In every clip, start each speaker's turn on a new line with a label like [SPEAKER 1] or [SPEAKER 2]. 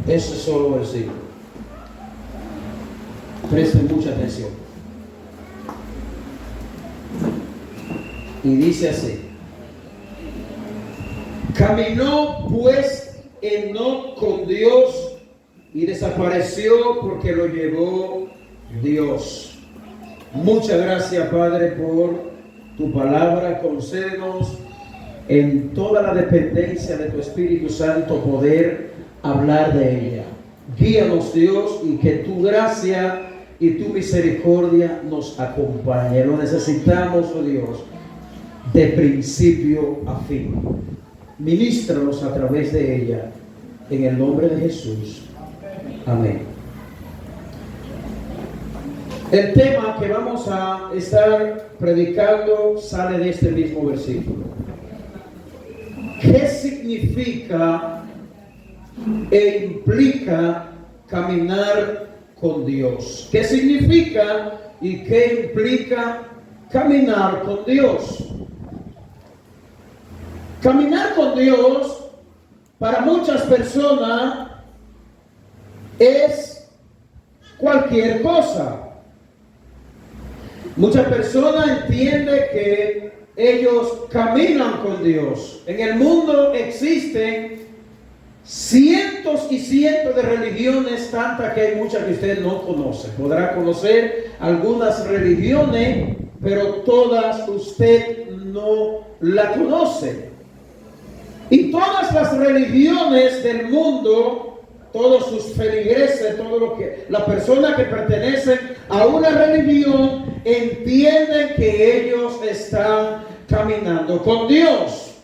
[SPEAKER 1] Eso es solo versículo. Presten mucha atención. Y dice así: caminó pues Enoc con Dios y desapareció porque lo llevó Dios. Muchas gracias, Padre, por tu palabra. Concédenos en toda la dependencia de tu Espíritu Santo poder hablar de ella. Guíanos, Dios, y que tu gracia y tu misericordia nos acompañe. Lo necesitamos, oh Dios, de principio a fin. Ministranos a través de ella, en el nombre de Jesús. Amén. El tema que vamos a estar predicando sale de este mismo versículo. ¿Qué significa e implica caminar con Dios? ¿Qué significa y qué implica caminar con Dios? Caminar con Dios para muchas personas es cualquier cosa. Muchas personas entienden que ellos caminan con Dios. En el mundo existen cientos y cientos de religiones, tantas que hay muchas que usted no conoce. Podrá conocer algunas religiones, pero todas usted no la conoce. Y todas las religiones del mundo, todos sus feligreses, las personas que pertenecen a una religión, entienden que ellos están caminando con Dios.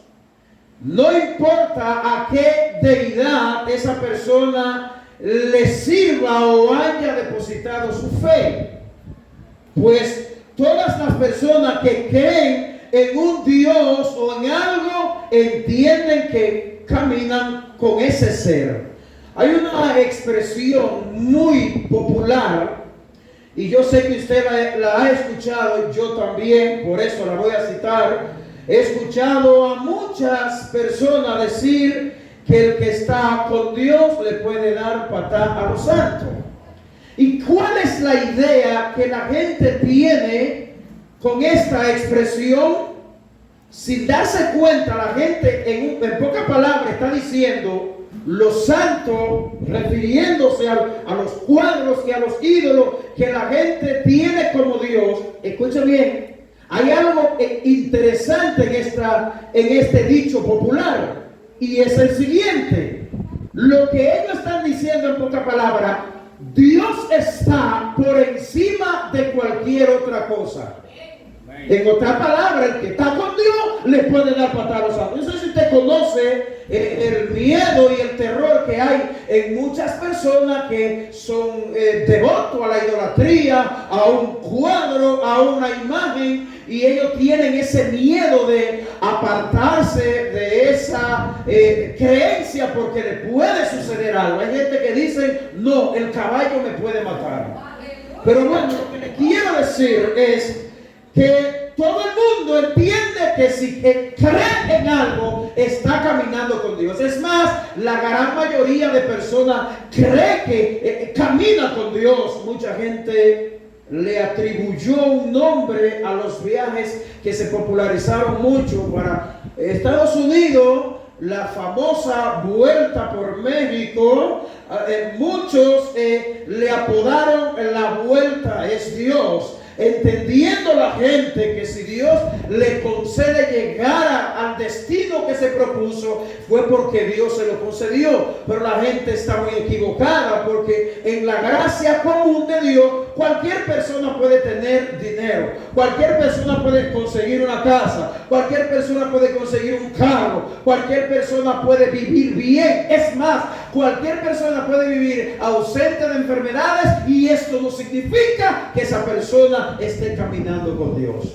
[SPEAKER 1] No importa a qué deidad esa persona le sirva o haya depositado su fe, pues todas las personas que creen en un Dios o en algo entienden que caminan con ese ser. Hay una expresión muy popular, y yo sé que usted la ha escuchado, yo también, por eso la voy a citar. He escuchado a muchas personas decir que el que está con Dios le puede dar patada a los santos. ¿Y cuál es la idea que la gente tiene con esta expresión? Sin darse cuenta, la gente en pocas palabras está diciendo los santos, refiriéndose a los cuadros y a los ídolos que la gente tiene como Dios. Escucha bien, hay algo interesante en este dicho popular, y es el siguiente: lo que ellos están diciendo en pocas palabras, Dios está por encima de cualquier otra cosa. En otras palabras, el que está con Dios le puede dar patada a los santos. No sé si usted conoce el miedo y el terror que hay en muchas personas que son devotos a la idolatría, a un cuadro, a una imagen, y ellos tienen ese miedo de apartarse de esa creencia porque le puede suceder algo. Hay gente que dice, no, el caballo me puede matar. Pero bueno, lo que le quiero decir es que todo el mundo entiende que si cree en algo, está caminando con Dios. Es más, la gran mayoría de personas cree que camina con Dios. Mucha gente le atribuyó un nombre a los viajes que se popularizaron mucho para Estados Unidos, la famosa Vuelta por México. Muchos le apodaron la Vuelta es Dios, entendiendo la gente que si Dios le concede llegar al destino que se propuso, fue porque Dios se lo concedió. Pero la gente está muy equivocada, porque en la gracia común de Dios, cualquier persona puede tener dinero, cualquier persona puede conseguir una casa, cualquier persona puede conseguir un carro, cualquier persona puede vivir bien. Es más, cualquier persona puede vivir ausente de enfermedades, y esto no significa que esa persona esté caminando con Dios.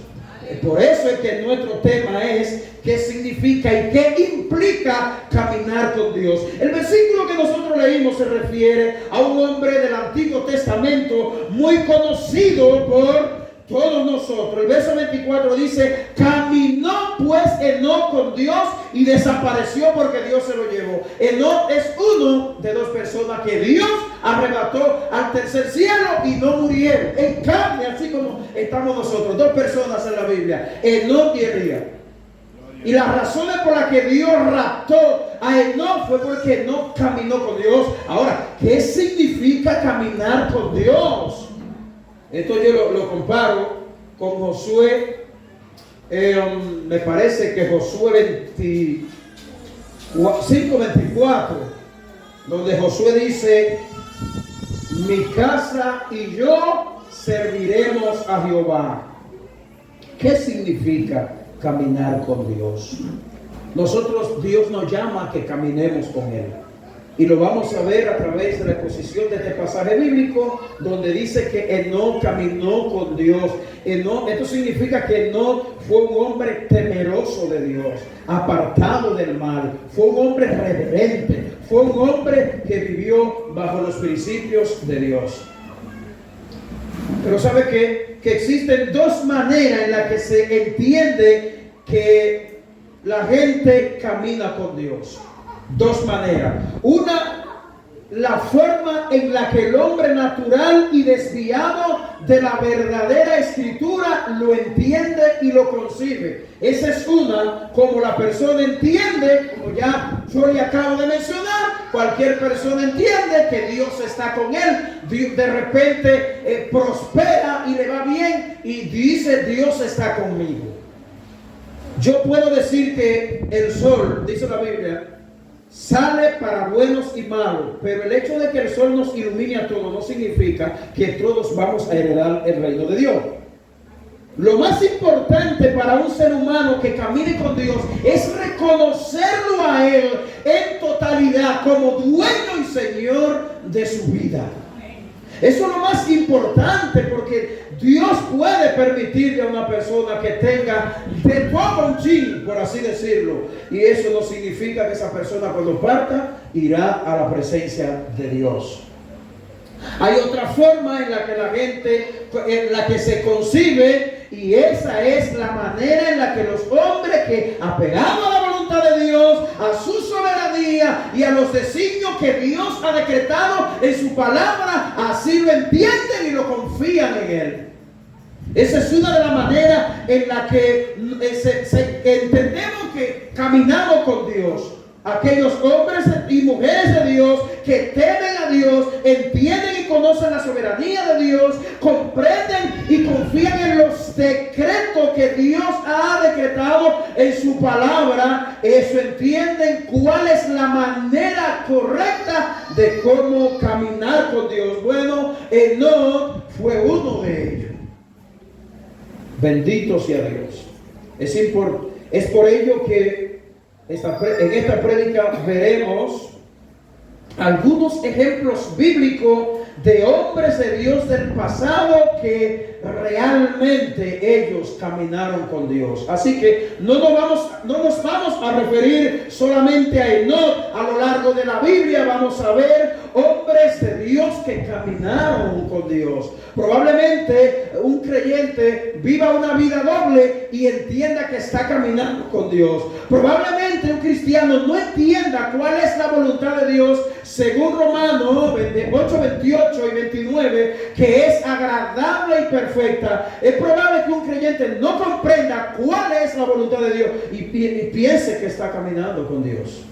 [SPEAKER 1] Por eso es que nuestro tema es qué significa y qué implica caminar con Dios. El versículo que nosotros leímos se refiere a un hombre del Antiguo Testamento muy conocido por todos nosotros. El verso 24 dice, caminó pues Enoc con Dios y desapareció porque Dios se lo llevó. Enoc es uno de dos personas que Dios arrebató al tercer cielo y no murieron en carne, así como estamos nosotros, dos personas en la Biblia, Enoc y Elías. Y las razones por las que Dios raptó a Enoc fue porque Enoc caminó con Dios. Ahora, ¿qué significa caminar con Dios? Esto yo lo comparo con Josué, me parece que Josué 5:24, donde Josué dice, mi casa y yo serviremos a Jehová. ¿Qué significa caminar con Dios? Dios nos llama a que caminemos con Él. Y lo vamos a ver a través de la exposición de este pasaje bíblico, donde dice que Enoc caminó con Dios. Esto significa que Enoc fue un hombre temeroso de Dios, apartado del mal, fue un hombre reverente, fue un hombre que vivió bajo los principios de Dios. Pero ¿sabe qué? Que existen dos maneras en las que se entiende que la gente camina con Dios. Dos maneras. Una, la forma en la que el hombre natural y desviado de la verdadera escritura lo entiende y lo concibe. Esa es una, como la persona entiende, como ya yo le acabo de mencionar, cualquier persona entiende que Dios está con él, de repente prospera y le va bien y dice, Dios está conmigo. Yo puedo decir que el sol, dice la Biblia, sale para buenos y malos, pero el hecho de que el sol nos ilumine a todos no significa que todos vamos a heredar el reino de Dios. Lo más importante para un ser humano que camine con Dios es reconocerlo a Él en totalidad como dueño y señor de su vida. Eso es lo más importante, porque Dios puede permitirle a una persona que tenga de todo un chin, por así decirlo. Y eso no significa que esa persona cuando parta irá a la presencia de Dios. Hay otra forma en la que la gente, en la que se concibe, y esa es la manera en la que los hombres que, apegados a la voluntad de Dios, a su soberanía y a los designios que Dios ha decretado en su palabra, así lo entienden y lo confían en Él. Esa es una de las maneras en la que entendemos que caminamos con Dios. Aquellos hombres y mujeres de Dios que temen a Dios, entienden y conocen la soberanía de Dios, comprenden y confían en los decretos que Dios ha decretado en su palabra. Eso, entienden cuál es la manera correcta de cómo caminar con Dios. Bueno, Enoc fue uno de ellos. Bendito sea Dios. Es por ello que en esta prédica veremos algunos ejemplos bíblicos de hombres de Dios del pasado que realmente ellos caminaron con Dios. Así que no nos vamos a referir solamente a Enoc. A lo largo de la Biblia vamos a ver hombres de Dios que caminaron con Dios. Probablemente un creyente viva una vida doble y entienda que está caminando con Dios. Probablemente un cristiano no entienda cuál es la voluntad de Dios según Romanos 8, 28 y 29, que es agradable y perfecta. Es probable que un creyente no comprenda cuál es la voluntad de Dios y piense que está caminando con Dios.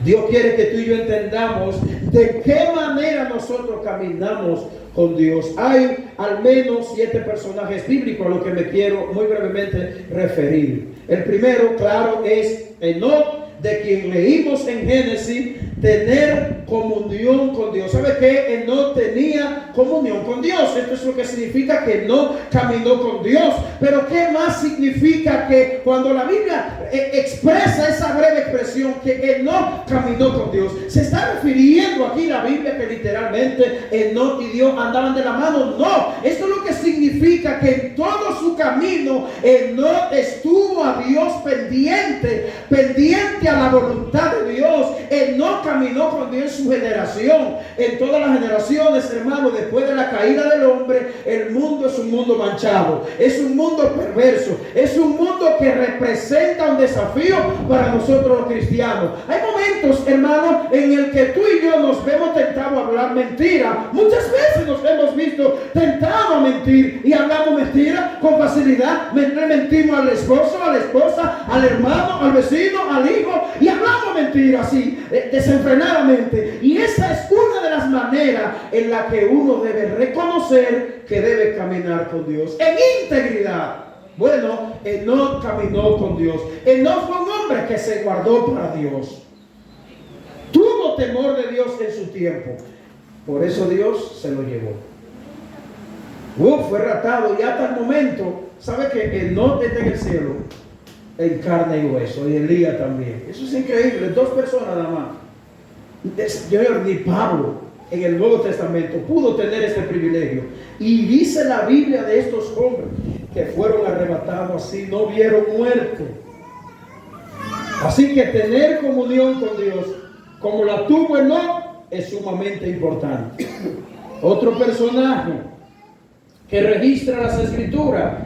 [SPEAKER 1] Dios quiere que tú y yo entendamos de qué manera nosotros caminamos con Dios. Hay al menos 7 personajes bíblicos a los que me quiero muy brevemente referir. El primero, claro, es Enoc, de quien leímos en Génesis, tener comunión con Dios. ¿Sabe qué? Enoc tenía comunión con Dios. Esto es lo que significa que no caminó con Dios. Pero ¿qué más significa que cuando la Biblia expresa esa breve expresión que Enoc caminó con Dios? ¿Se está refiriendo aquí la Biblia que literalmente Enoc y Dios andaban de la mano? No, esto es lo que significa significa que en todo su camino Enoc estuvo a Dios pendiente a la voluntad de Dios. Enoc caminó con Dios en su generación, en todas las generaciones, hermano. Después de la caída del hombre, el mundo es un mundo manchado, es un mundo perverso, es un mundo que representa un desafío para nosotros los cristianos. Hay momentos, hermano, en el que tú y yo nos vemos tentados a hablar mentira. Muchas veces nos hemos visto tentados a mentir y hablamos mentira con facilidad. Le mentimos al esposo, a la esposa, al hermano, al vecino, al hijo, y hablamos mentira así, desenfrenadamente. Y esa es una de las maneras en la que uno debe reconocer que debe caminar con Dios en integridad. Bueno, Enoc caminó con Dios. Enoc fue un hombre que se guardó para Dios. Tuvo temor de Dios en su tiempo. Por eso Dios se lo llevó. Fue raptado y hasta el momento, ¿sabe que Enoc está en el cielo? En carne y hueso. Y Elías también. Eso es increíble. 2 personas nada más. Ni Pablo en el Nuevo Testamento pudo tener este privilegio. Y dice la Biblia de estos hombres que fueron arrebatados así, no vieron muerte. Así que tener comunión con Dios como la tuvo Enoc es sumamente importante. Otro personaje que registra las escrituras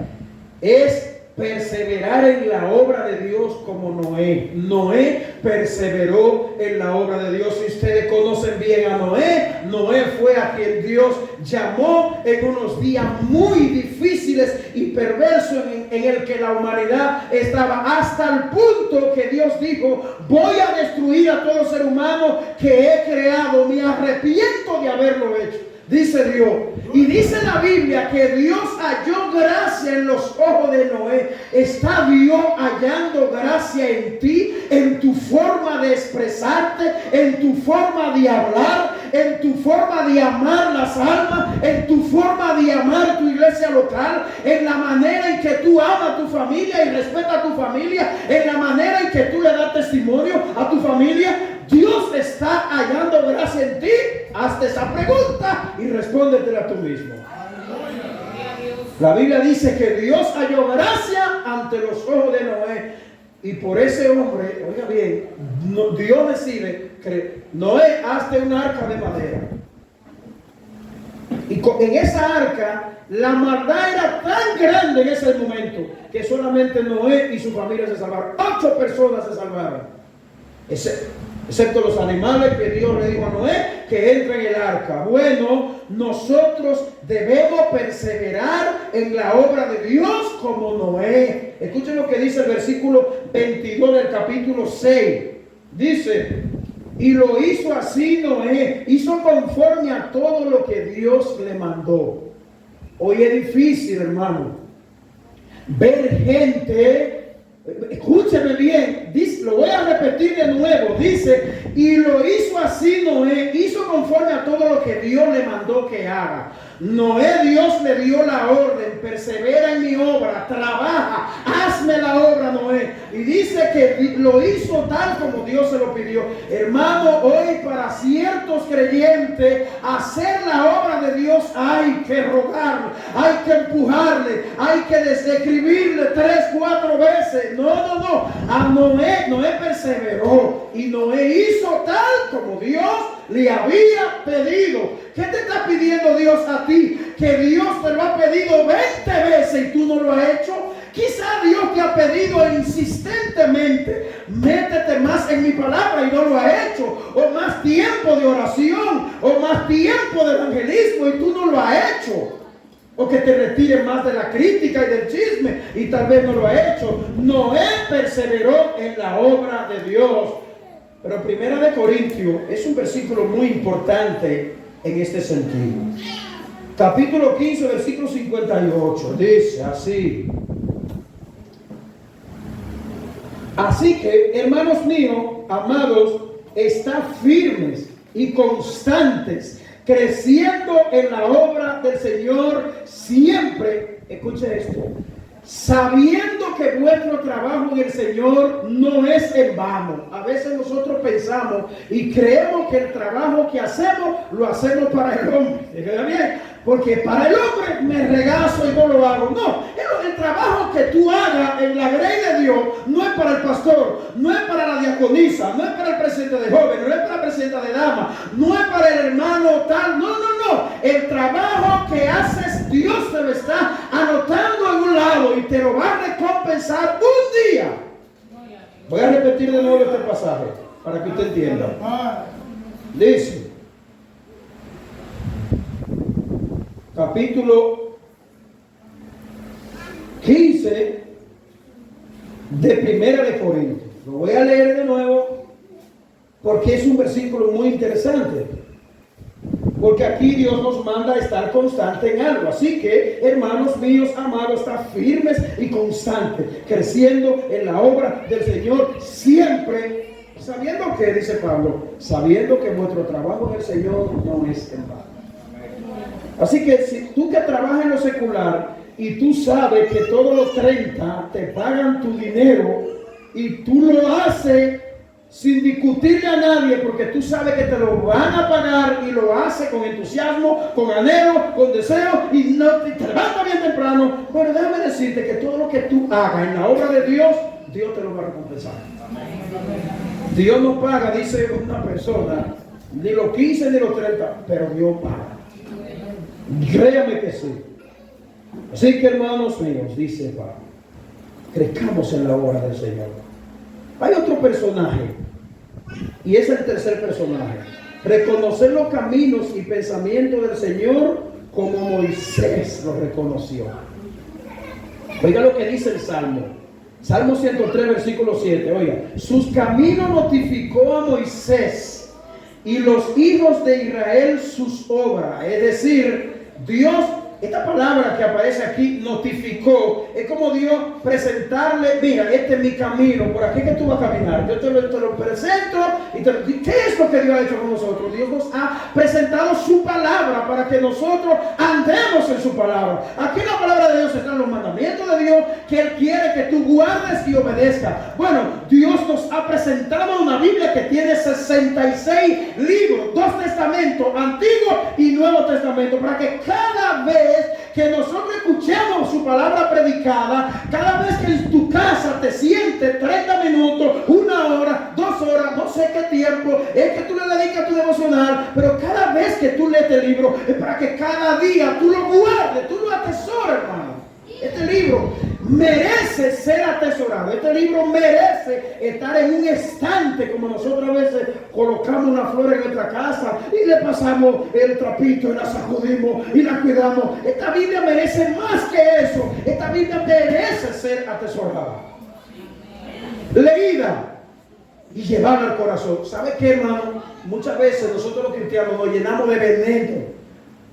[SPEAKER 1] es perseverar en la obra de Dios como Noé. Noé perseveró en la obra de Dios. Si ustedes conocen bien a Noé, Noé fue a quien Dios llamó en unos días muy difíciles y perversos en el que la humanidad estaba, hasta el punto que Dios dijo: voy a destruir a todo ser humano que he creado, me arrepiento de haberlo hecho. Dice Dios. Y dice la Biblia que Dios halló gracia en los ojos de Noé. ¿Está Dios hallando gracia en ti? En tu forma de expresarte, en tu forma de hablar, en tu forma de amar las almas, en tu forma de amar tu iglesia local, en la manera en que tú amas a tu familia y respetas a tu familia, en la manera en que tú le das testimonio a tu familia. Dios está hallando gracia en ti. Hazte esa pregunta y respóndetela tú mismo. La Biblia dice que Dios halló gracia ante los ojos de Noé. Y por ese hombre, oiga bien, Dios decide que Noé, hazte un arca de madera. Y en esa arca la maldad era tan grande en ese momento que solamente Noé y su familia se salvaron. 8 personas se salvaron. Excepto los animales que Dios le dijo a Noé que entre en el arca. Bueno, nosotros debemos perseverar en la obra de Dios como Noé. Escuchen lo que dice el versículo 22 del capítulo 6. Dice: y lo hizo así Noé, hizo conforme a todo lo que Dios le mandó. Hoy es difícil, hermano, ver gente. Escúcheme bien, dice, lo voy a repetir de nuevo. Dice: y lo hizo así Noé, hizo conforme a todo lo que Dios le mandó que haga. Noé, Dios le dio la orden: persevera en mi obra, trabaja, hazme la obra, Noé. Y dice que lo hizo tal como Dios se lo pidió. Hermano, hoy para ciertos creyentes hacer la obra de Dios hay que rogarle, hay que empujarle, hay que desescribirle 3, 4 veces. No. A Noé perseveró y Noé hizo tal como Dios le había pedido. ¿Qué te está pidiendo Dios a ti? Que Dios te lo ha pedido 20 veces y tú no lo has hecho. Quizá Dios te ha pedido insistentemente: métete más en mi palabra, y no lo has hecho. O más tiempo de oración, o más tiempo de evangelismo, y tú no lo has hecho. O que te retires más de la crítica y del chisme, y tal vez no lo has hecho. Noé perseveró en la obra de Dios. Pero 1 Corintios es un versículo muy importante en este sentido. Capítulo 15, versículo 58. Dice así: así que, hermanos míos, amados, estad firmes y constantes, creciendo en la obra del Señor siempre. Escuche esto: sabiendo que vuestro trabajo en el Señor no es en vano. A veces nosotros pensamos y creemos que el trabajo que hacemos lo hacemos para el hombre. ¿Está bien? Porque para el hombre me regazo y no lo hago. No, el trabajo que tú hagas en la grey de Dios no es para el pastor, no es para la diaconisa, no es para el presidente de jóvenes, no es para la presidenta de damas, no es para el hermano tal. No. El trabajo que haces, Dios te lo está anotando en un lado y te lo va a recompensar un día. Voy a repetir de nuevo este pasaje para que usted entienda. Dice, capítulo 15 de Primera de Corintios. Lo voy a leer de nuevo porque es un versículo muy interesante. Porque aquí Dios nos manda a estar constante en algo. Así que, hermanos míos amados, está firmes y constantes, creciendo en la obra del Señor siempre. Sabiendo que, dice Pablo, sabiendo que vuestro trabajo en el Señor no es en vano. Así que si tú que trabajas en lo secular y tú sabes que todos los 30 te pagan tu dinero y tú lo haces sin discutirle a nadie porque tú sabes que te lo van a pagar y lo haces con entusiasmo, con anhelo, con deseo y no te levantas bien temprano. Bueno, déjame decirte que todo lo que tú hagas en la obra de Dios, Dios te lo va a recompensar. Dios no paga, dice una persona, ni los 15 ni los 30, pero Dios paga. Créame que sí. Así que, hermanos míos, dice Pablo, crezcamos en la obra del Señor. Hay otro personaje, y es el tercer personaje. Reconocer los caminos y pensamientos del Señor como Moisés lo reconoció. Oiga lo que dice el Salmo. Salmo 103, versículo 7. Oiga, sus caminos notificó a Moisés y los hijos de Israel sus obras. Es decir, Dios, esta palabra que aparece aquí, notificó, es como Dios presentarle, mira, este es mi camino, por aquí que tú vas a caminar, yo te lo presento, y ¿qué es lo que Dios ha hecho con nosotros? Dios nos ha presentado su palabra para que nosotros andemos en su palabra. Aquí la palabra de Dios están los mandamientos de Dios que Él quiere que tú guardes y obedezcas. Bueno, Dios nos ha presentado una Biblia que tiene 66 libros, 2 testamentos, Antiguo y Nuevo Testamento, para que cada vez que nosotros escuchemos su palabra predicada, cada vez que en tu casa te sientes 30 minutos, 1 hora, 2 horas, no sé qué tiempo es que tú le dedicas a tu devocional, pero cada vez que tú lees este libro es para que cada día tú lo guardes, tú lo atesores, hermano. Este libro merece ser atesorado. Este libro merece estar en un estante, como nosotros a veces colocamos una flor en nuestra casa y le pasamos el trapito y la sacudimos y la cuidamos. Esta Biblia merece más que eso. Esta Biblia merece ser atesorada, leída y llevada al corazón. ¿Sabe qué, hermano? Muchas veces nosotros los cristianos nos llenamos de veneno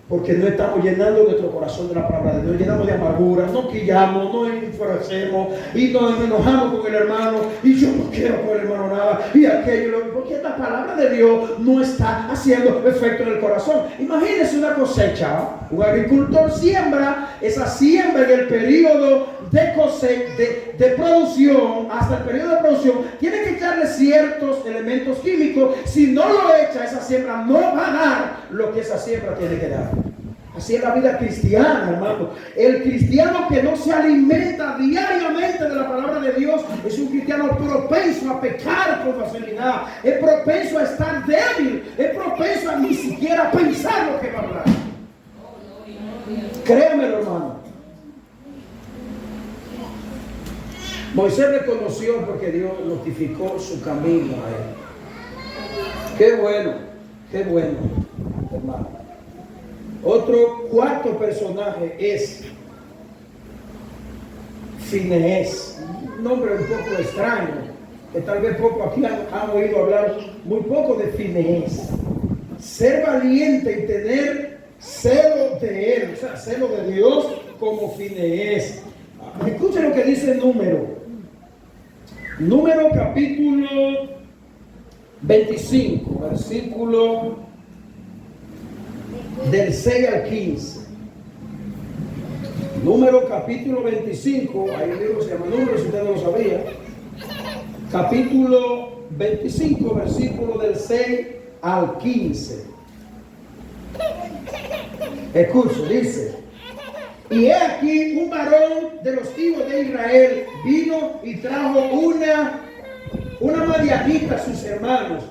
[SPEAKER 1] porque no estamos llenando nuestro corazón de la palabra de Dios. Nos llenamos de amargura, nos quillamos, nos enfurecemos y nos enojamos con el hermano y yo no quiero con el hermano nada y aquello, porque esta palabra de Dios no está haciendo efecto en el corazón. Imagínense una cosecha. Un agricultor siembra, esa siembra en el periodo de cosecha, de producción, hasta el periodo de producción, tiene que echarle ciertos elementos químicos. Si no lo echa, esa siembra no va a dar lo que esa siembra tiene que dar. Así es la vida cristiana, hermano. El cristiano que no se alimenta diariamente de la palabra de Dios es un cristiano propenso a pecar con facilidad, es propenso a estar débil, es propenso a ni siquiera pensar lo que va a hablar. Créamelo, hermano. Moisés reconoció porque Dios notificó su camino a él. Qué bueno, hermano. Otro cuarto personaje es Finees, un nombre un poco extraño, que tal vez poco aquí han oído hablar muy poco de Finees. Ser valiente y tener celo de él, o sea, celo de Dios como Finees. Escuchen lo que dice Número capítulo 25, versículo del 6 al 15. Número capítulo 25, hay un libro que se llama Números, si usted no lo sabía. Capítulo 25, versículo del 6 al 15. Escuche, dice: y he aquí un varón de los hijos de Israel vino y trajo una madianita a sus hermanos,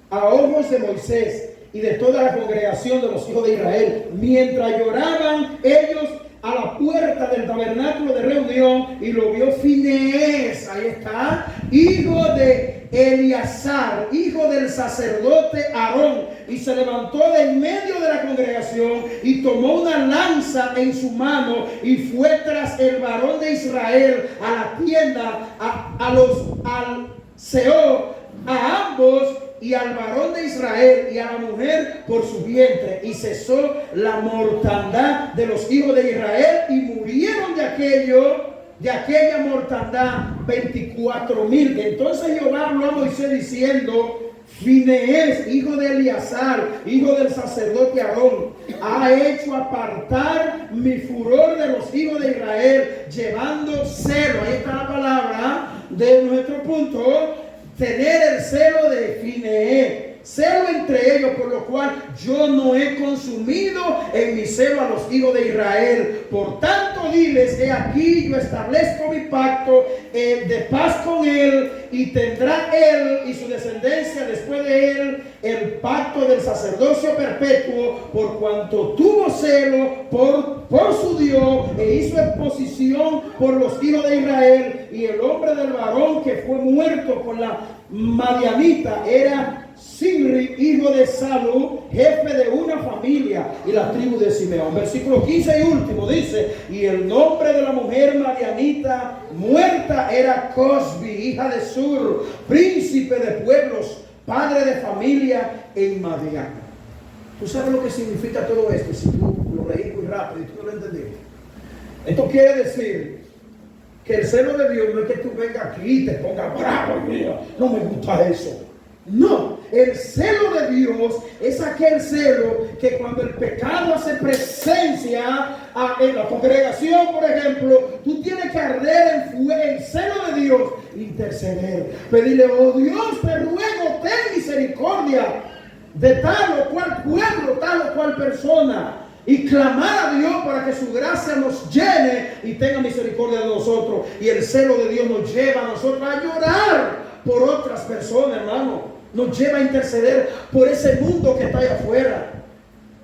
[SPEAKER 1] a ojos de Moisés y de toda la congregación de los hijos de Israel, mientras lloraban ellos a la puerta del tabernáculo de reunión, y lo vio Finees, ahí está, hijo de Eleazar, hijo del sacerdote Aarón, y se levantó de en medio de la congregación y tomó una lanza en su mano y fue tras el varón de Israel a la tienda, al Seol, a ambos, y al varón de Israel y a la mujer por su vientre, y cesó la mortandad de los hijos de Israel, y murieron de aquella mortandad 24,000. Entonces Jehová habló a Moisés diciendo: Finees, hijo de Eleazar, hijo del sacerdote Aarón, ha hecho apartar mi furor de los hijos de Israel, llevando celo. Ahí está la palabra de nuestro punto: tener el celo de Finees, celo entre ellos, por lo cual yo no he consumido en mi celo a los hijos de Israel. Por tanto diles: he aquí yo establezco mi pacto de paz con él, y tendrá él y su descendencia después de él el pacto del sacerdocio perpetuo, por cuanto tuvo celo por su Dios e hizo exposición por los hijos de Israel. Y el hombre del varón que fue muerto por la madianita era Simri, hijo de Salú, jefe de una familia, y la tribu de Simeón. Versículo 15 y último dice: y el nombre de la mujer madianita muerta era Cosbi, hija de Sur, príncipe de pueblos, padre de familia en Madián. ¿Tú sabes lo que significa todo esto? Si tú lo leí muy rápido y tú no lo entendiste. Esto quiere decir que el celo de Dios no es que tú vengas aquí y te pongas bravo y mira, no me gusta eso. No, el celo de Dios es aquel celo que cuando el pecado hace presencia en la congregación, por ejemplo, tú tienes que arder el celo de Dios, interceder, pedirle: oh Dios, te ruego, ten misericordia de tal o cual pueblo, tal o cual persona, y clamar a Dios para que su gracia nos llene y tenga misericordia de nosotros. Y el celo de Dios nos lleva a nosotros a llorar por otras personas, hermano. Nos lleva a interceder por ese mundo que está allá afuera.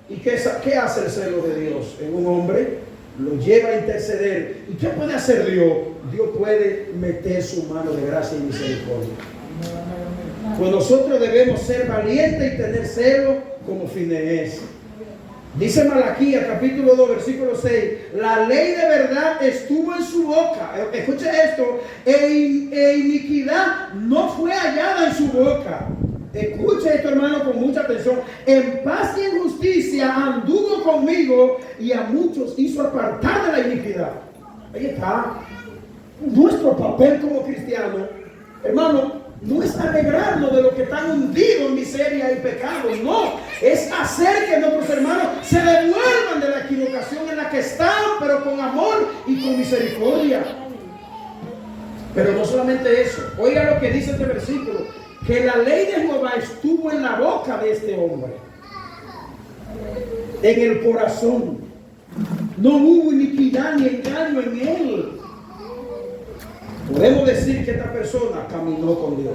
[SPEAKER 1] ¿Y qué hace el celo de Dios en un hombre? Lo lleva a interceder. ¿Y qué puede hacer Dios? Dios puede meter su mano de gracia y misericordia. Pues nosotros debemos ser valientes y tener celo como Finees. Dice Malaquías capítulo 2 versículo 6: la ley de verdad estuvo en su boca. Escuche esto: e iniquidad no fue hallada en su boca. Escuche esto, hermano, con mucha atención. En paz y en justicia anduvo conmigo, y a muchos hizo apartar de la iniquidad. Ahí está. Nuestro papel como cristianos, hermano, no es alegrarnos de los que están hundidos en miseria y pecado, no, es hacer que nuestros hermanos se devuelvan de la equivocación en la que están, pero con amor y con misericordia. Pero no solamente eso, oiga lo que dice este versículo: que la ley de Jehová estuvo en la boca de este hombre, en el corazón. No hubo iniquidad ni engaño en él. Podemos decir que esta persona caminó con Dios.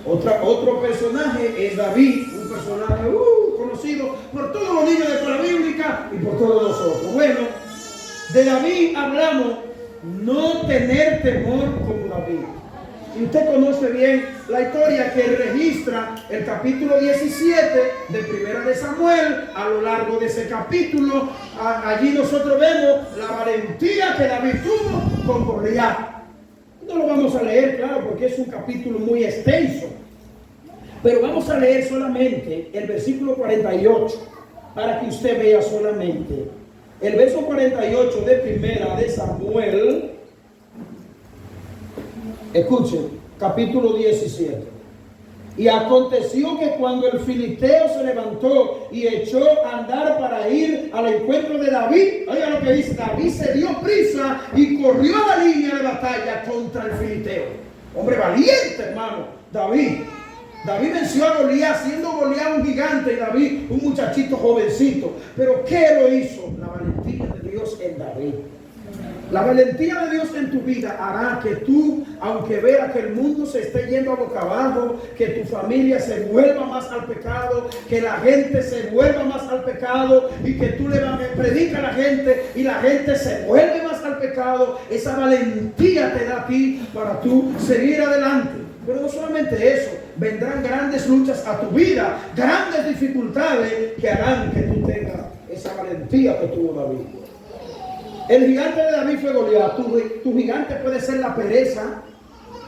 [SPEAKER 1] Otro personaje es David, un personaje conocido por todos los niños de escuela bíblica y por todos nosotros. Bueno, de David hablamos: no tener temor como David. Y usted conoce bien la historia que registra el capítulo 17 de Primera de Samuel. A lo largo de ese capítulo, allí nosotros vemos la valentía que David tuvo con Goliat. No lo vamos a leer, claro, porque es un capítulo muy extenso. Pero vamos a leer solamente el versículo 48 para que usted vea solamente. El verso 48 de Primera de Samuel. Escuchen, capítulo 17. Y aconteció que cuando el filisteo se levantó y echó a andar para ir al encuentro de David, oiga lo que dice, David se dio prisa y corrió a la línea de batalla contra el filisteo. Hombre valiente, hermano, David. David venció a Goliat, siendo Goliat un gigante y David un muchachito jovencito. Pero ¿qué lo hizo? La valentía de Dios en David. La valentía de Dios en tu vida hará que tú, aunque veas que el mundo se esté yendo a boca abajo, que tu familia se vuelva más al pecado, que la gente se vuelva más al pecado y que tú le predicas a la gente y la gente se vuelve más al pecado, esa valentía te da a ti para tú seguir adelante. Pero no solamente eso, vendrán grandes luchas a tu vida, grandes dificultades que harán que tú tengas esa valentía que tuvo David. El gigante de David fue Goliat. Tu gigante puede ser la pereza,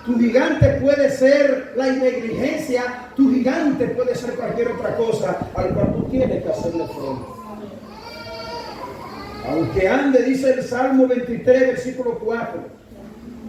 [SPEAKER 1] tu gigante puede ser la negligencia, tu gigante puede ser cualquier otra cosa al cual tú tienes que hacerle frente. Aunque ande, dice el Salmo 23, versículo 4,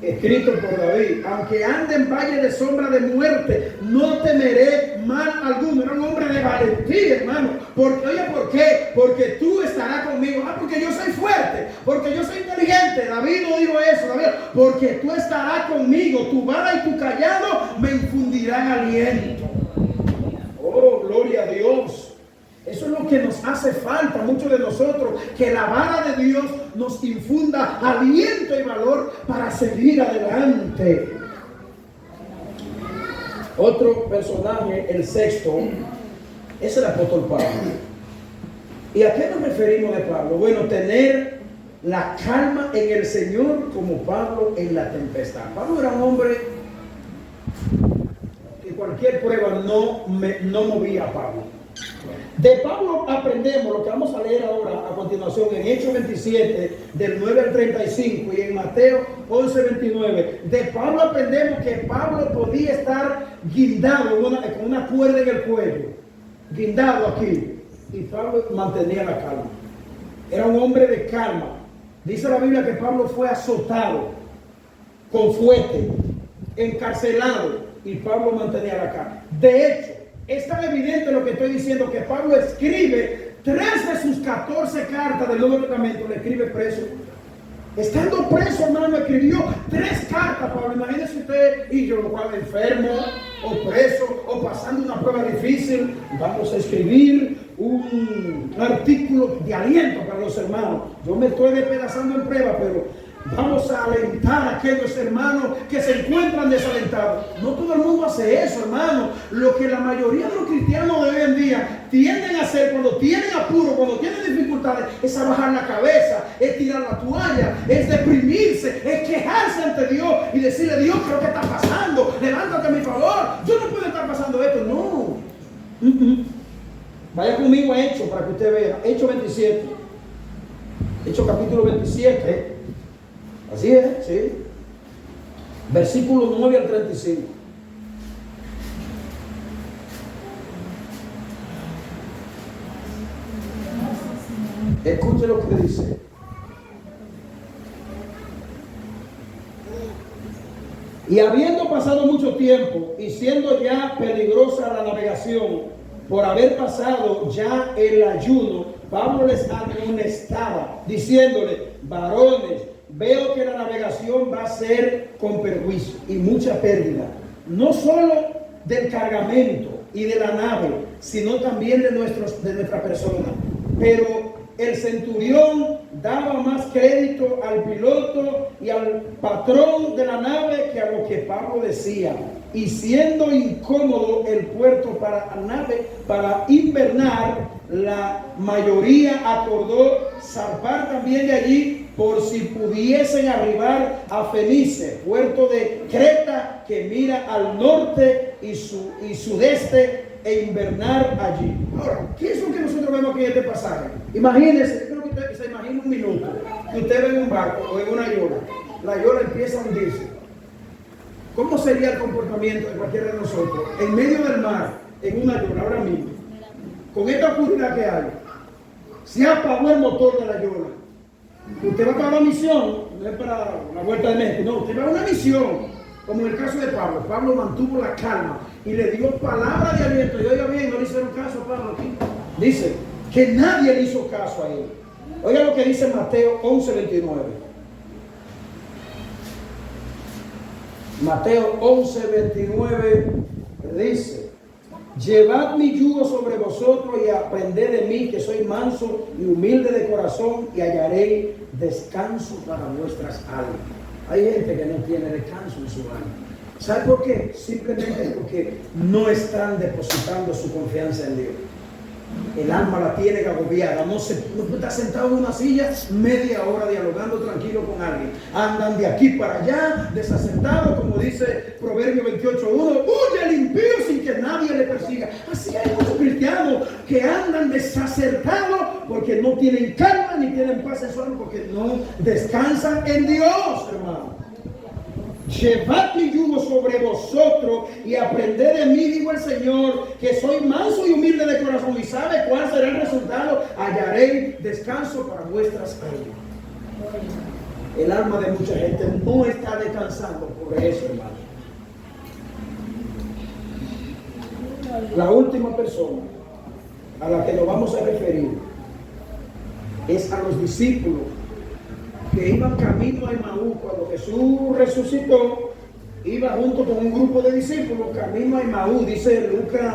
[SPEAKER 1] escrito por David, aunque ande en valle de sombra de muerte, no temeré mal alguno. Era un hombre de valentía, hermano. Porque, oye, ¿por qué? Porque tú estarás conmigo. Porque yo soy fuerte, porque yo soy inteligente. David no dijo eso, David, porque tú estarás conmigo. Tu vara y tu callado me infundirán aliento. Oh, gloria a Dios. Eso es lo que nos hace falta, muchos de nosotros, que la vara de Dios nos infunda aliento y valor para seguir adelante. Otro personaje, el sexto, es el apóstol Pablo. ¿Y a qué nos referimos de Pablo? Bueno, tener la calma en el Señor como Pablo en la tempestad. Pablo era un hombre que cualquier prueba no movía a Pablo. De Pablo aprendemos lo que vamos a leer ahora a continuación en Hechos 27 del 9 al 35 y en Mateo 11, 29. De Pablo aprendemos que Pablo podía estar guindado con una cuerda en el cuello, guindado aquí, y Pablo mantenía la calma. Era un hombre de calma. Dice la Biblia que Pablo fue azotado con fuete, encarcelado, y Pablo mantenía la calma. De hecho, es tan evidente lo que estoy diciendo que Pablo escribe 3 de sus 14 cartas del Nuevo Testamento, le escribe preso. Estando preso, hermano, escribió 3 cartas, Pablo. Imagínese usted y yo, cuando enfermo, o preso, o pasando una prueba difícil, vamos a escribir un artículo de aliento para los hermanos. Yo me estoy despedazando en prueba, pero vamos a alentar a aquellos hermanos que se encuentran desalentados. No todo el mundo hace eso, hermano. Lo que la mayoría de los cristianos de hoy en día tienden a hacer cuando tienen apuro, cuando tienen dificultades, es a bajar la cabeza, es tirar la toalla, es deprimirse, es quejarse ante Dios y decirle: Dios, ¿qué es lo que está pasando? Levántate a mi favor. Yo no puedo estar pasando esto. No. Vaya conmigo a Hechos para que usted vea. Hechos 27. Hechos capítulo 27. Así es, sí. Versículo 9 al 35. Escuche lo que dice. Y habiendo pasado mucho tiempo y siendo ya peligrosa la navegación, por haber pasado ya el ayuno, Pablo les amonestaba, diciéndole: varones, veo que la navegación va a ser con perjuicio y mucha pérdida, no solo del cargamento y de la nave, sino también de nuestra persona. Pero el centurión daba más crédito al piloto y al patrón de la nave que a lo que Pablo decía. Y siendo incómodo el puerto para la nave para invernar, la mayoría acordó zarpar también de allí, por si pudiesen arribar a Fenice, puerto de Creta que mira al norte y sudeste, e invernar allí. Ahora, ¿qué es lo que nosotros vemos aquí en este pasaje? Imagínense, yo creo que usted se imagina un minuto que usted ve en un barco o en una yola, la yola empieza a hundirse. ¿Cómo sería el comportamiento de cualquiera de nosotros en medio del mar, en una yola ahora mismo, con esta oscuridad que hay? Se apagó el motor de la yola. Usted va para una misión, no es para la vuelta de México, no, usted va a una misión. como en el caso de Pablo. Pablo mantuvo la calma y le dio palabra de aliento. Y oiga bien, no le hicieron caso a Pablo aquí. Dice que nadie le hizo caso a él. Oiga lo que dice Mateo 11:29. Mateo 11:29 dice: llevad mi yugo sobre vosotros y aprended de mí, que soy manso y humilde de corazón, y hallaréis descanso para vuestras almas. Hay gente que no tiene descanso en su alma. ¿Sabe por qué? Simplemente porque no están depositando su confianza en Dios. El alma la tiene agobiada, no está sentado en una silla media hora dialogando tranquilo con alguien. Andan de aquí para allá, desacertados, como dice Proverbio 28:1, huye el impío sin que nadie le persiga. Así hay muchos cristianos que andan desacertados porque no tienen calma ni tienen paz en su alma, porque no descansan en Dios, hermano. Llevad mi yugo sobre vosotros y aprended de mí, dijo el Señor, que soy manso y humilde de corazón. ¿Y sabe cuál será el resultado? Hallaréis descanso para vuestras almas. El alma de mucha gente no está descansando por eso, hermano. La última persona a la que nos vamos a referir es a los discípulos que iban camino a Emaús. Cuando Jesús resucitó, iba junto con un grupo de discípulos camino a Emaús. Dice Lucas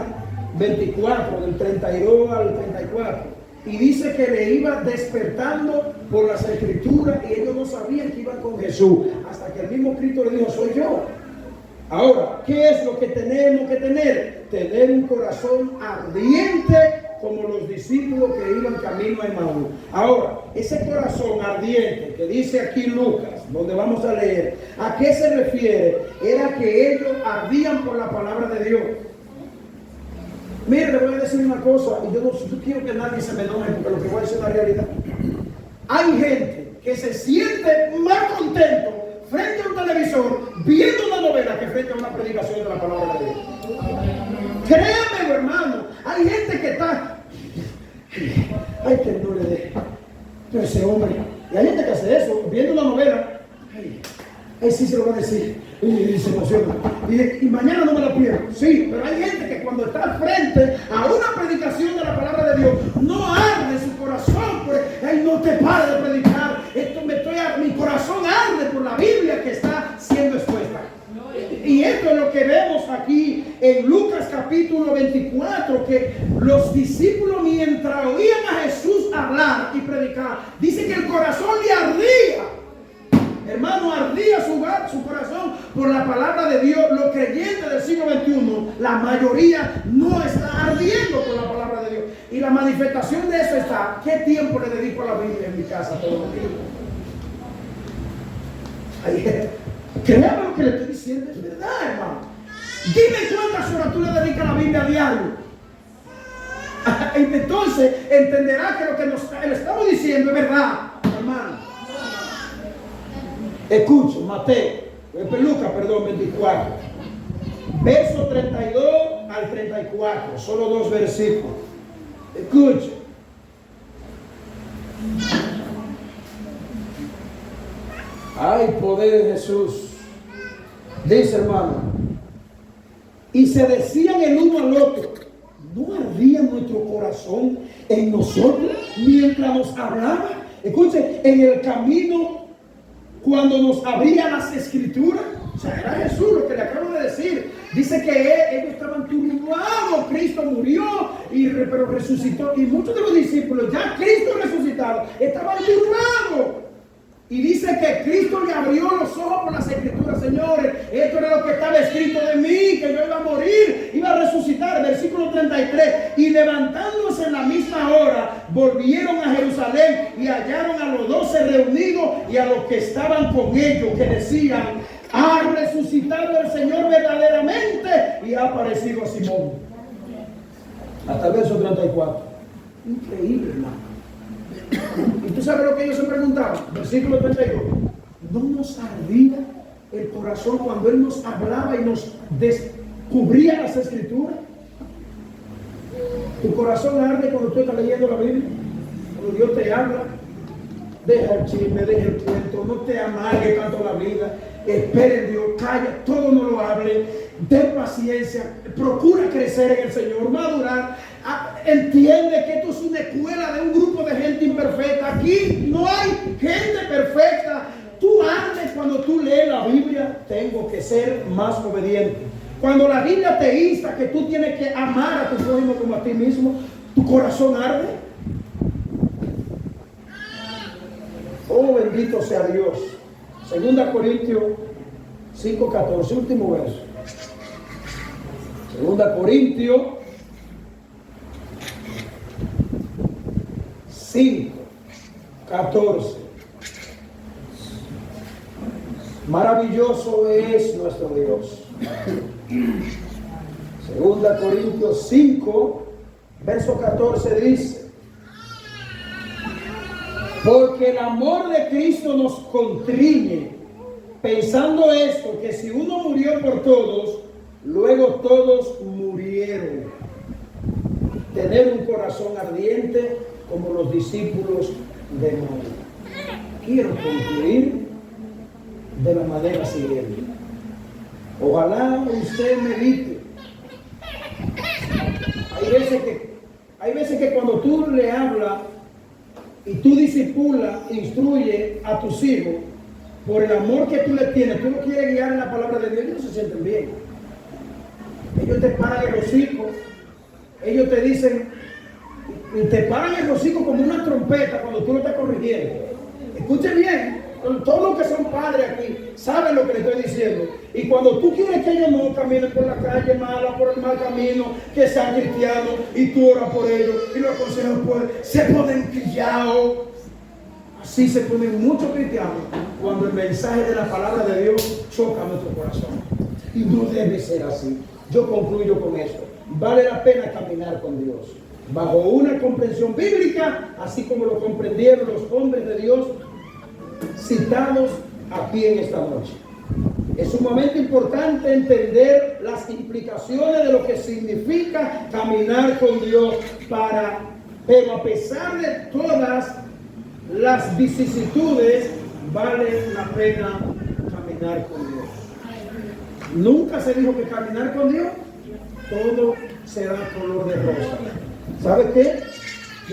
[SPEAKER 1] 24, del 32 al 34. Y dice que le iba despertando por las escrituras y ellos no sabían que iban con Jesús. Hasta que el mismo Cristo le dijo: soy yo. Ahora, ¿qué es lo que tenemos que tener? Tener un corazón ardiente como los discípulos que iban camino a Emaús. Ahora, ese corazón ardiente que dice aquí Lucas, donde vamos a leer, ¿a qué se refiere? Era que ellos ardían por la palabra de Dios. Mire, le voy a decir una cosa, y yo no quiero que nadie se me enoje, porque lo que voy a decir es la realidad. Hay gente que se siente más contento frente a un televisor viendo una novela que frente a una predicación de la palabra de Dios. Créanme, hermano, hay gente que está, ay, que no le dé, pero ese hombre, y hay gente que hace eso, viendo una novela, ay, sí se lo va a decir, y se emociona, y mañana no me lo pierdo. Sí, pero hay gente que cuando está frente a una predicación de la palabra de Dios, no arde su corazón, pues, ay, no te pares de predicar, mi corazón arde por la Biblia que está siendo expuesta. Y esto es lo que vemos aquí en Lucas capítulo 24, que los discípulos, mientras oían a Jesús hablar y predicar, dice que el corazón le ardía. Hermano, ardía su corazón por la palabra de Dios. Los creyentes del siglo XXI, la mayoría no está ardiendo por la palabra de Dios. Y la manifestación de eso está: ¿qué tiempo le dedico a la Biblia en mi casa todos los días? Créame lo que le estoy diciendo, es verdad, hermano. Dime cuántas horas tú le dedicas a la Biblia a diario. Entonces entenderá que lo que le estamos diciendo es verdad, hermano. Escucha, Lucas 24, verso 32 al 34, solo 2 versículos. Escucha. Ay, poder de Jesús. Dice, hermano, y se decían el uno al otro: ¿no ardía nuestro corazón en nosotros mientras nos hablaba? Escuchen, en el camino, cuando nos abría las escrituras. O sea, era Jesús lo que le acabo de decir. Dice que ellos estaban turbados. Cristo murió, pero resucitó. Y muchos de los discípulos, ya Cristo resucitado, estaban turbados. Y dice que Cristo le abrió los ojos por las escrituras. Señores, esto era lo que estaba escrito de mí, que yo iba a morir, iba a resucitar. Versículo 33. Y levantándose en la misma hora, volvieron a Jerusalén y hallaron a los 12 reunidos y a los que estaban con ellos, que decían: ha resucitado el Señor verdaderamente y ha aparecido a Simón. Hasta el verso 34. Increíble, hermano. Y tú sabes lo que ellos se preguntaban. Versículo 32. ¿No nos ardía el corazón cuando Él nos hablaba y nos descubría las escrituras? ¿Tu corazón arde cuando tú estás leyendo la Biblia? Cuando Dios te habla. Deja el chisme, deja el cuento, no te amargue tanto la vida.
[SPEAKER 2] espera en Dios, calla, todo no lo hable, ten paciencia, procura crecer en el Señor, madurar. Entiende que esto es una escuela de un grupo de gente imperfecta. Aquí no hay gente perfecta. Tú antes, cuando tú lees la Biblia, tengo que ser más obediente. Cuando la Biblia te insta que tú tienes que amar a tu prójimo como a ti mismo, tu corazón arde. Oh, bendito sea Dios. 2 Corintios 5:14, último verso. 2 Corintios 5:14. Maravilloso es nuestro Dios. 2 Corintios 5, verso 14 dice: porque el amor de Cristo nos constriñe, pensando esto, que si uno murió por todos, luego todos murieron. Tener un corazón ardiente como los discípulos de Noé. Quiero concluir de la manera siguiente. Ojalá usted medite. Hay veces que cuando tú le hablas y tú discipulas, instruye a tus hijos, por el amor que tú le tienes, tú no quieres guiar en la palabra de Dios, ellos no se sienten bien. Ellos te paran el hocico, ellos te dicen, y te paran el hocico como una trompeta cuando tú lo estás corrigiendo. Escuchen bien, todos los que son padres aquí saben lo que le estoy diciendo. Y cuando tú quieres que ellos no caminen por la calle mala, por el mal camino, que sean cristianos, y tú oras por ellos y los aconsejas, pues se ponen quillados. Así se ponen muchos cristianos cuando el mensaje de la palabra de Dios choca nuestro corazón. Y no debe ser así. Yo concluyo con esto. Vale la pena caminar con Dios bajo una comprensión bíblica, así como lo comprendieron los hombres de Dios citados aquí en esta noche. Es sumamente importante entender las implicaciones de lo que significa caminar con Dios, pero a pesar de todas las vicisitudes, vale la pena caminar con Dios. Nunca se dijo que caminar con Dios todo será color de rosa. ¿Sabes qué?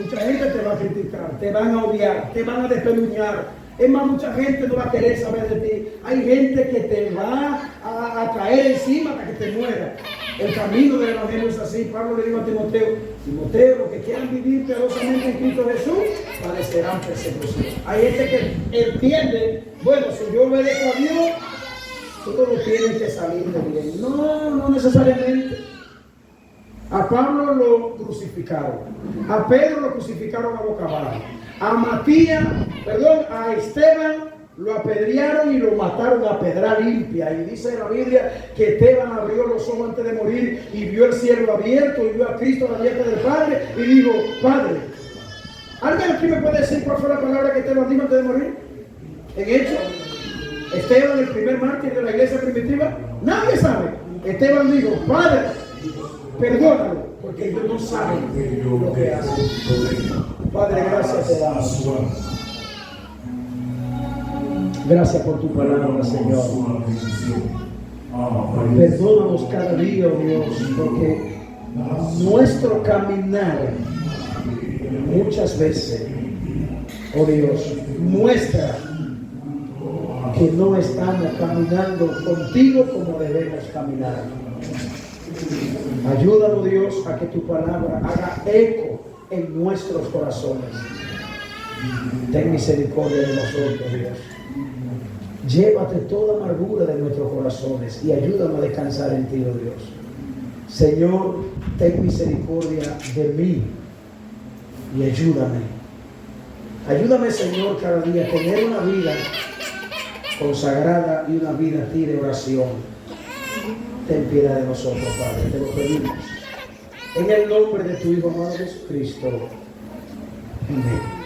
[SPEAKER 2] Mucha gente te va a criticar, te van a odiar, te van a despeluñar. Es más, mucha gente no va a querer saber de ti. Hay gente que te va a caer encima hasta que te muera. El camino del Evangelio es así. Pablo le dijo a Timoteo: Timoteo, los que quieran vivir piadosamente en Cristo Jesús padecerán persecución. Hay gente que entiende, bueno, si yo obedezco a Dios, todo tiene que salir de bien. No, no necesariamente. A Pablo lo crucificaron, a Pedro lo crucificaron a boca abajo, a Esteban lo apedrearon y lo mataron a pedra limpia. Y dice la Biblia que Esteban abrió los ojos antes de morir y vio el cielo abierto y vio a Cristo a la diestra del Padre y dijo: Padre. ¿Alguien aquí me puede decir cuál fue la palabra que Esteban dijo antes de morir? En Hechos, Esteban, el primer mártir de la iglesia primitiva, nadie sabe. Esteban dijo: Padre, perdónalo, porque ellos no saben lo que hacen. Padre, gracias te damos. Gracias por tu palabra, Señor. Perdónanos cada día, oh Dios, porque nuestro caminar muchas veces, oh Dios, muestra que no estamos caminando contigo como debemos caminar. Ayúdanos, Dios, a que tu palabra haga eco en nuestros corazones. Ten misericordia de nosotros, Dios. Llévate toda amargura de nuestros corazones y ayúdanos a descansar en ti, oh Dios. Señor, ten misericordia de mí y ayúdame. Ayúdame, Señor, cada día a tener una vida consagrada y una vida a ti de oración. Ten piedad de nosotros, Padre, te lo pedimos. En el nombre de tu Hijo amado Jesucristo. Amén.